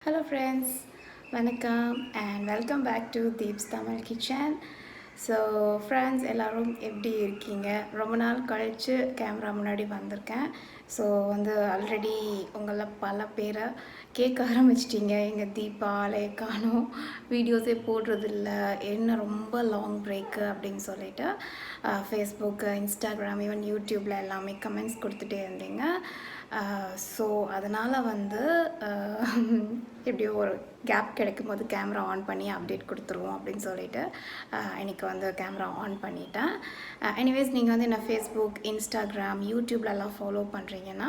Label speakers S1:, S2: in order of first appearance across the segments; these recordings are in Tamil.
S1: Hello friends, வணக்கம் and welcome back to Deepstamilkitchen. So friends எல்லோரும் எப்படி இருக்கீங்க? ரொம்ப நாள் கழித்து கேமரா முன்னாடி வந்திருக்கேன். ஸோ ஆல்ரெடி உங்களில் பல பேரை கேட்க ஆரம்பிச்சிட்டிங்க, எங்கள் தீபா காணும் வீடியோஸே போடுறதில்ல, என்ன ரொம்ப லாங் பிரேக்கு அப்படின்னு சொல்லிட்டு ஃபேஸ்புக்கு, இன்ஸ்டாகிராம், ஈவன் யூடியூப்பில் எல்லாமே கமெண்ட்ஸ் கொடுத்துட்டே இருந்தீங்க. ஸோ அதனால் எப்படியோ ஒரு கேப் கிடைக்கும் போது கேமரா ஆன் பண்ணி அப்டேட் கொடுத்துருவோம் அப்படின்னு சொல்லிட்டு இன்றைக்கி கேமரா ஆன் பண்ணிட்டேன். எனிவேஸ் நீங்கள் என்ன ஃபேஸ்புக், இன்ஸ்டாகிராம், யூடியூப்லலாம் ஃபாலோ பண்ணுறீங்கன்னா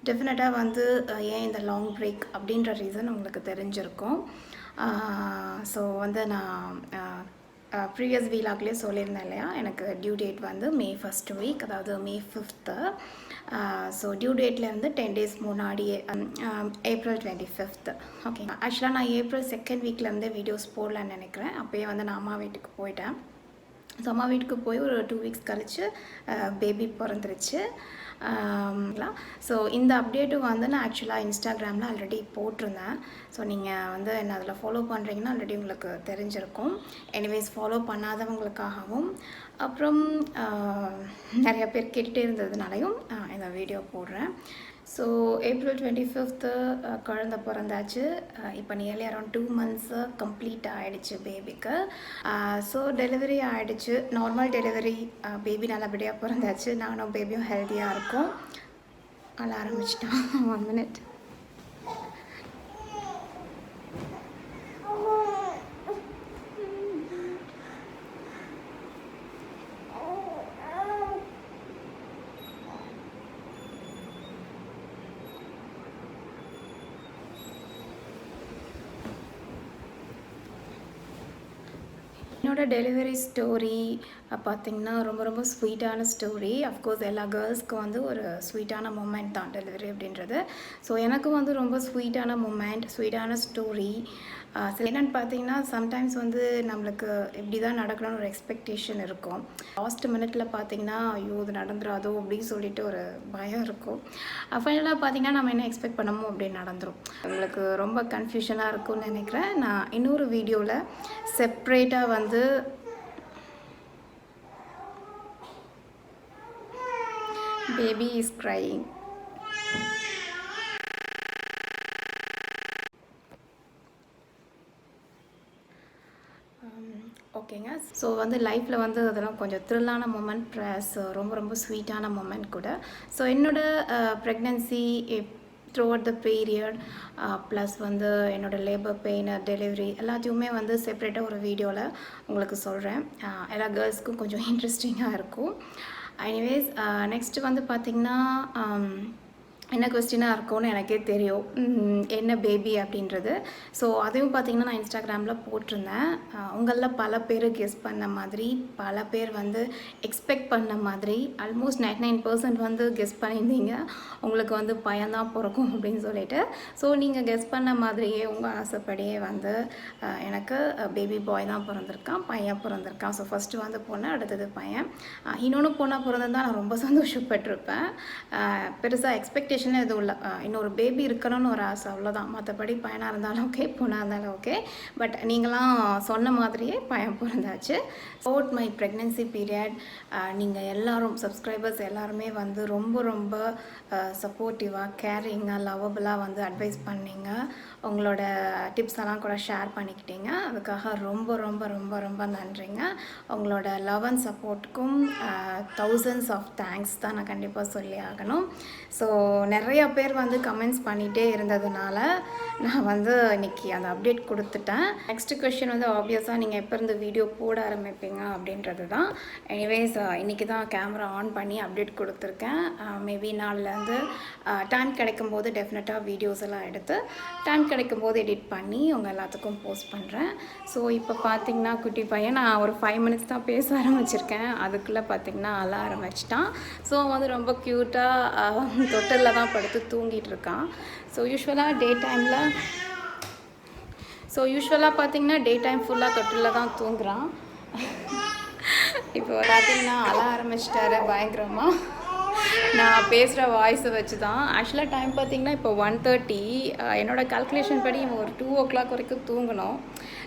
S1: டெஃபினட்டாக ஏன் இந்த லாங் பிரேக் அப்படின்ற ரீசன் உங்களுக்கு தெரிஞ்சிருக்கும். ஸோ நான் ப்ரீவியஸ் வீலாக்லேயே சொல்லியிருந்தேன் இல்லையா, எனக்கு டியூ டேட் மே 1st வீக், அதாவது மே 5th. ஸோ டியூ டேட்லேருந்து 10 days முன்னாடியே ஏப்ரல் 25th. ஓகே, ஆக்சுவலாக நான் ஏப்ரல் 2nd வீக்லேருந்தே வீடியோஸ் போடலான்னு நினைக்கிறேன். அப்போயே நான் அம்மா வீட்டுக்கு போயிட்டேன். ஸோ அம்மா வீட்டுக்கு போய் ஒரு 2 weeks கழித்து பேபி பிறந்துருச்சு. ஸோ இந்த அப்டேட்டும் நான் ஆக்சுவலாக இன்ஸ்டாகிராமில் ஆல்ரெடி போட்டிருந்தேன். ஸோ நீங்கள் என்ன அதில் ஃபாலோ பண்ணுறீங்கன்னா ஆல்ரெடி உங்களுக்கு தெரிஞ்சிருக்கும். எனிவேஸ் ஃபாலோ பண்ணாதவங்களுக்காகவும் அப்புறம் நிறைய பேர் கேட்டுகிட்டே இருந்ததுனாலையும் இந்த வீடியோ போடுறேன். ஸோ ஏப்ரல் 25th குழந்த பிறந்தாச்சு. இப்போ நியர்லி அரௌண்ட் 2 months கம்ப்ளீட் ஆகிடுச்சு பேபிக்கு. ஸோ டெலிவரி ஆகிடுச்சு, நார்மல் டெலிவரி. பேபி நல்லபடியாக பிறந்தாச்சு, நானும் பேபியும் ஹெல்த்தியாக இருக்கும். அழ ஆரம்பிச்சிட்டோம். 1 minute. என்னோட டெலிவரி ஸ்டோரி பார்த்திங்கன்னா ரொம்ப ரொம்ப ஸ்வீட்டான ஸ்டோரி. அஃப்கோர்ஸ் எல்லா கேர்ள்ஸ்க்கும் ஒரு ஸ்வீட்டான மூமெண்ட் தான் டெலிவரி அப்படின்றது. ஸோ எனக்கு ரொம்ப ஸ்வீட்டான மூமெண்ட், ஸ்வீட்டான ஸ்டோரி. என்னென்னு பார்த்தீங்கன்னா சம்டைம்ஸ் நம்மளுக்கு எப்படி தான் நடக்கணும்னு ஒரு எக்ஸ்பெக்டேஷன் இருக்கும். லாஸ்ட் மினிட்ல பார்த்தீங்கன்னா ஐயோ இது நடந்துடாதோ அப்படின்னு சொல்லிட்டு ஒரு பயம் இருக்கும். ஃபைனலாக பார்த்தீங்கன்னா நம்ம என்ன எக்ஸ்பெக்ட் பண்ணமோ அப்படின்னு நடந்துடும். உங்களுக்கு ரொம்ப கன்ஃபியூஷனாக இருக்கும்னு நினைக்கிறேன். நான் இன்னொரு வீடியோவில் செப்ரேட்டாக baby is crying. ஓகேங்க. ஸோ லைஃப்பில் அதெல்லாம் கொஞ்சம் த்ரில்லான மூமெண்ட் ப்ளஸ் ரொம்ப ரொம்ப ஸ்வீட்டான மூமெண்ட் கூட. ஸோ என்னோடய pregnancy through out the period plus என்னோடய லேபர் பெயின், டெலிவரி எல்லாத்தையுமே செப்ரேட்டாக ஒரு வீடியோவில் உங்களுக்கு சொல்கிறேன். எல்லா கேர்ள்ஸ்க்கும் கொஞ்சம் இன்ட்ரெஸ்டிங்காக இருக்கும். எனிவேஸ் நெக்ஸ்ட்டு பார்த்திங்கன்னா என்ன கொஸ்டினாக இருக்கும்னு எனக்கே தெரியும், என்ன பேபி அப்படின்றது. ஸோ அதையும் பார்த்திங்கன்னா நான் இன்ஸ்டாகிராமில் போட்டிருந்தேன். உங்களில் பல பேர் கெஸ் பண்ண மாதிரி, பல பேர் எக்ஸ்பெக்ட் பண்ண மாதிரி, ஆல்மோஸ்ட் 99% கெஸ் பண்ணியிருந்தீங்க உங்களுக்கு பையன்தான் பிறக்கும் அப்படின்னு சொல்லிட்டு. ஸோ நீங்கள் கெஸ் பண்ண மாதிரியே உங்கள் ஆசைப்படியே எனக்கு பேபி பாய் தான் பிறந்திருக்கான், பையன் பிறந்திருக்கான். ஸோ ஃபஸ்ட்டு பொண்ணு, அடுத்தது பையன். இன்னொன்று பொண்ணாக பிறந்திருந்தால் நான் ரொம்ப சந்தோஷப்பட்டிருப்பேன். பெருசாக எக்ஸ்பெக்டேஷன் எதுவும் இல்லை, இன்னொரு பேபி இருக்கணும்னு ஒரு ஆசை, அவ்வளோதான். மற்றபடி பையனாக இருந்தாலும் ஓகே, பொண்ணாக இருந்தாலும் ஓகே. பட் நீங்களாம் சொன்ன மாதிரியே பையன் பிறந்தாச்சு. அபவுட் மை ப்ரெக்னென்சி பீரியட் நீங்கள் எல்லோரும் சப்ஸ்கிரைபர்ஸ் எல்லாருமே ரொம்ப ரொம்ப சப்போர்ட்டிவாக, கேரிங்காக, லவபுளாக அட்வைஸ் பண்ணீங்க. உங்களோட டிப்ஸ் எல்லாம் கூட ஷேர் பண்ணிக்கிட்டீங்க. அதுக்காக ரொம்ப ரொம்ப ரொம்ப ரொம்ப நன்றிங்க. உங்களோட லவ் அண்ட் சப்போர்ட்டுக்கும் thousands ஆஃப் தேங்க்ஸ் தான் நான் கண்டிப்பாக சொல்லி ஆகணும். ஸோ நிறையா பேர் கமெண்ட்ஸ் பண்ணிகிட்டே இருந்ததுனால நான் இன்றைக்கி அந்த அப்டேட் கொடுத்துட்டேன். நெக்ஸ்ட் கொஷின் ஆப்வியஸாக நீங்கள் எப்போ இருந்து வீடியோ போட ஆரம்பிப்பீங்க அப்படின்றது தான். எனிவேஸ் இன்றைக்கி தான் கேமரா ஆன் பண்ணி அப்டேட் கொடுத்துருக்கேன். மேபி நாளிலேருந்து டைம் கிடைக்கும்போது டெஃபினட்டாக வீடியோஸ் எல்லாம் எடுத்து டைம் கிடைக்கும்போது எடிட் பண்ணி உங்கள் எல்லாத்துக்கும் போஸ்ட் பண்ணுறேன். ஸோ இப்போ பார்த்திங்கன்னா குட்டி பையன், நான் ஒரு 5 minutes தான் பேச ஆரம்பிச்சிருக்கேன், அதுக்குள்ளே பார்த்திங்கன்னா அழ ஆரம்பிச்சிட்டான். ஸோ ரொம்ப க்யூட்டாக தொட்டிலில் தான் படுத்து தூங்கிட்டு இருக்கான். ஸோ யூஸ்வலாக பார்த்திங்கன்னா டே டைம் ஃபுல்லாக தொட்டிலில் தான் தூங்குறான். இப்போ பார்த்திங்கன்னா அழ ஆரம்பிச்சிட்டாரு பயங்கரமாக. நான் பேசுகிற வாய்ஸை வச்சு தான். ஆக்சுவலாக டைம் பார்த்திங்கன்னா இப்போ 1:30. என்னோடய கால்குலேஷன் படி ஒரு 2 o'clock வரைக்கும் தூங்கணும்.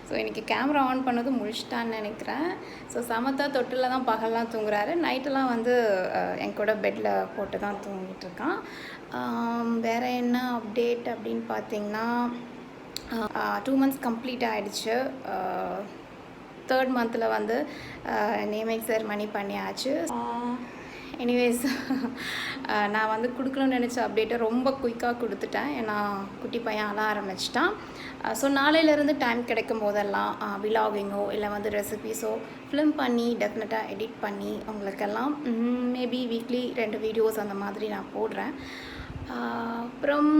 S1: ஸோ இன்றைக்கி கேமரா ஆன் பண்ணது முழிச்சிட்டான்னு நினைக்கிறேன். ஸோ சமத்தா தொட்டில் தான் பகல்லாம் தூங்குறாரு, நைட்டெல்லாம் வந்து என் கூட பெட்டில் போட்டு தான் தூங்கிட்டுருக்கான். வேறு என்ன அப்டேட் அப்படின்னு பார்த்திங்கன்னா 2 months கம்ப்ளீட் ஆகிடுச்சு. 3rd month வந்து நேமிங் செரமனி பண்ணியாச்சு. எனிவேஸ் நான் வந்து கொடுக்கணும்னு நினச்ச அப்டேட்டை ரொம்ப குயிக்காக கொடுத்துட்டேன். ஏன்னா குட்டி பையன் அழ ஆரம்பிச்சிட்டான். ஸோ நாளையிலேருந்து டைம் கிடைக்கும் போதெல்லாம் விலாகிங்கோ இல்லை வந்து ரெசிபீஸோ ஃபிலிம் பண்ணி டெஃபினட்டாக எடிட் பண்ணி உங்களுக்கெல்லாம் மேபி வீக்லி 2 வீடியோஸ் அந்த மாதிரி நான் போடுறேன். அப்புறம்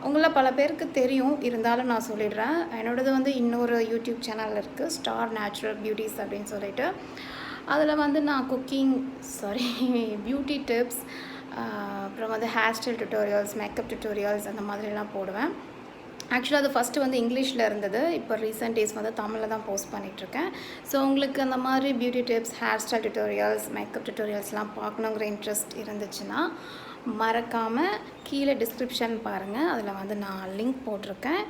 S1: உங்களை பல பேருக்கு தெரியும், இருந்தாலும் நான் சொல்லிடுறேன். என்னோடது வந்து இன்னொரு யூடியூப் சேனல் இருக்குது, ஸ்டார் நேச்சுரல் பியூட்டிஸ் அப்படின்னு சொல்லிட்டு. அதில் வந்து நான் பியூட்டி டிப்ஸ், அப்புறம் வந்து hair style tutorials, makeup tutorials அந்த மாதிரிலாம் போடுவேன். ஆக்சுவலாக அது ஃபஸ்ட்டு வந்து இங்கிலீஷில் இருந்தது, இப்போ ரீசெண்ட் டேஸ் வந்து தமிழில் தான் போஸ்ட் பண்ணிகிட்ருக்கேன். ஸோ உங்களுக்கு அந்த மாதிரி beauty tips, hair style tutorials, makeup டுட்டோரியல்ஸ்லாம் பார்க்கணுங்கிற இன்ட்ரெஸ்ட் இருந்துச்சுன்னா மறக்காமல் கீழே டிஸ்கிரிப்ஷன் பாருங்கள், அதில் வந்து நான் லிங்க் போட்டிருக்கேன்.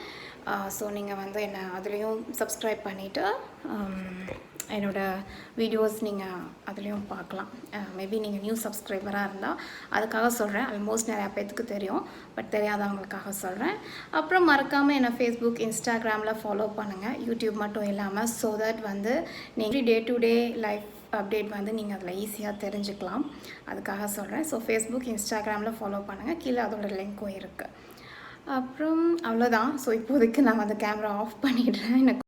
S1: ஸோ நீங்கள் வந்து என்னை அதுலேயும் சப்ஸ்கிரைப் பண்ணிவிட்டு என்னோடய வீடியோஸ் நீங்கள் அதுலேயும் பார்க்கலாம். மேபி நீங்கள் நியூ சப்ஸ்கிரைபராக இருந்தால் அதுக்காக சொல்கிறேன். ஆல்மோஸ்ட் நிறையா பேத்துக்கு தெரியும், பட் தெரியாதவங்களுக்காக சொல்கிறேன். அப்புறம் மறக்காமல் என்னை ஃபேஸ்புக், இன்ஸ்டாகிராமில் ஃபாலோ பண்ணுங்கள், யூடியூப் மட்டும் இல்லாமல். ஸோ தட் வந்து நீங்கள் day to day life update வந்து நீங்கள் அதில் ஈஸியாக தெரிஞ்சுக்கலாம், அதுக்காக சொல்கிறேன். ஸோ ஃபேஸ்புக், இன்ஸ்டாகிராமில் ஃபாலோ பண்ணுங்கள், கீழே அதோட லிங்க்கும் இருக்குது. அப்புறம் அவ்வளோதான். ஸோ இப்போதைக்கு நான் வந்து கேமரா ஆஃப் பண்ணிடுறேன். எனக்கு